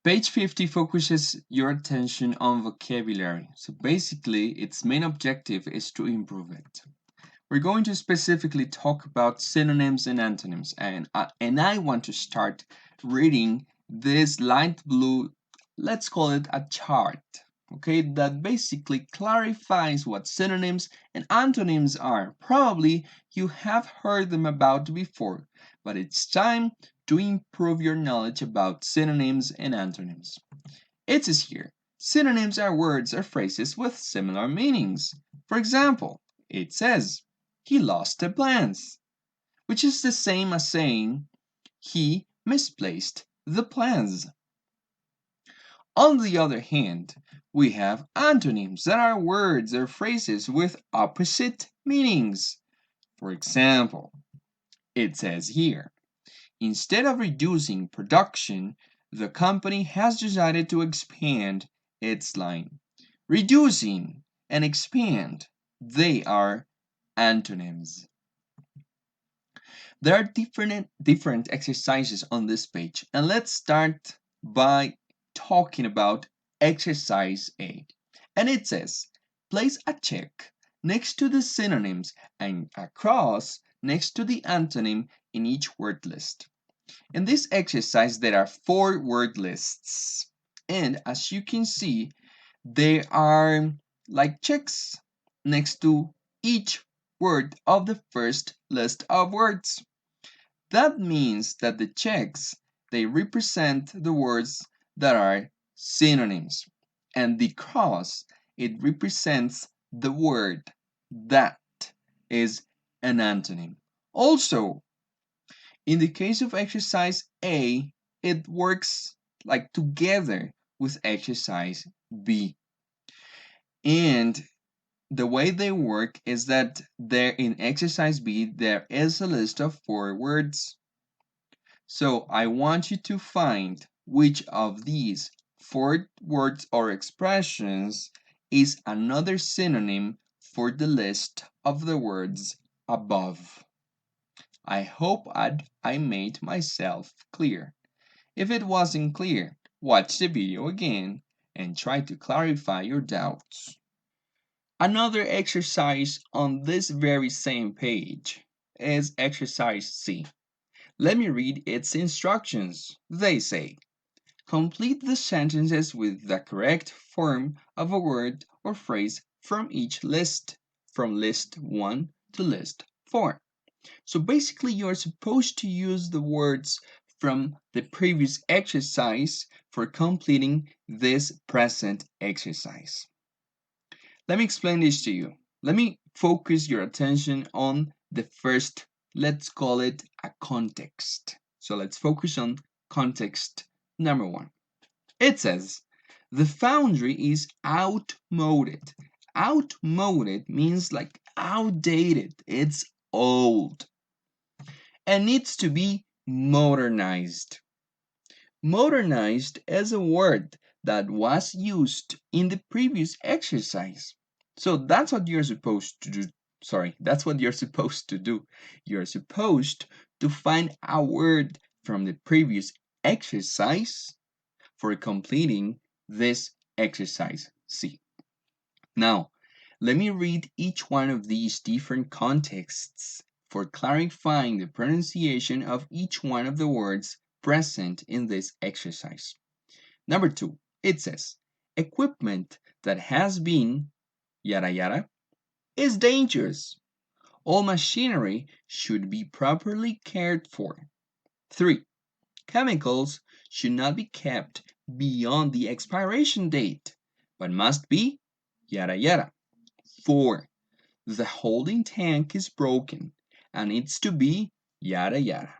Page 50 focuses your attention on vocabulary. So basically, its main objective is to improve it. We're going to specifically talk about synonyms and antonyms, and I want to start reading this light blue, let's call it a chart, okay, that basically clarifies what synonyms and antonyms are. Probably you have heard them about before, but it's time to improve your knowledge about synonyms and antonyms. It is here. Synonyms are words or phrases with similar meanings. For example, it says, he lost the plans, which is the same as saying, he misplaced the plans. On the other hand, we have antonyms that are words or phrases with opposite meanings. For example, it says here, instead of reducing production, the company has decided to expand its line. Reducing and expand, they are antonyms. There are different exercises on this page, and let's start by talking about exercise A. And it says, place a check next to the synonyms and a cross next to the antonym in each word list. In this exercise, there are 4 word lists. And as you can see, they are like checks next to each word of the first list of words. That means that the checks, they represent the words that are synonyms. And the cross, it represents the word that is an antonym. Also, in the case of exercise A, it works like together with exercise B. And the way they work is that there in exercise B, there is a list of 4 words. So I want you to find which of these 4 words or expressions is another synonym for the list of the words above. I hope I made myself clear. If it wasn't clear, watch the video again and try to clarify your doubts. Another exercise on this very same page is exercise C. Let me read its instructions. They say, complete the sentences with the correct form of a word or phrase from each list, from list 1 to list 4. So basically, you're supposed to use the words from the previous exercise for completing this present exercise. Let me explain this to you. Let me focus your attention on the first, let's call it a context. So let's focus on context number 1. It says, the foundry is outmoded. Outmoded means like outdated, it's old, and needs to be modernized. Modernized is a word that was used in the previous exercise. So that's what you're supposed to do. Sorry, that's what you're supposed to do. You're supposed to find a word from the previous exercise for completing this exercise C. Now, let me read each one of these different contexts for clarifying the pronunciation of each one of the words present in this exercise. Number 2, it says, equipment that has been yada yada is dangerous. All machinery should be properly cared for. 3, chemicals should not be kept beyond the expiration date, but must be yada yada. 4, the holding tank is broken and needs to be yada yada.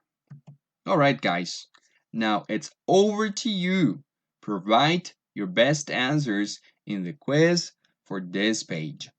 Alright guys, now it's over to you. Provide your best answers in the quiz for this page.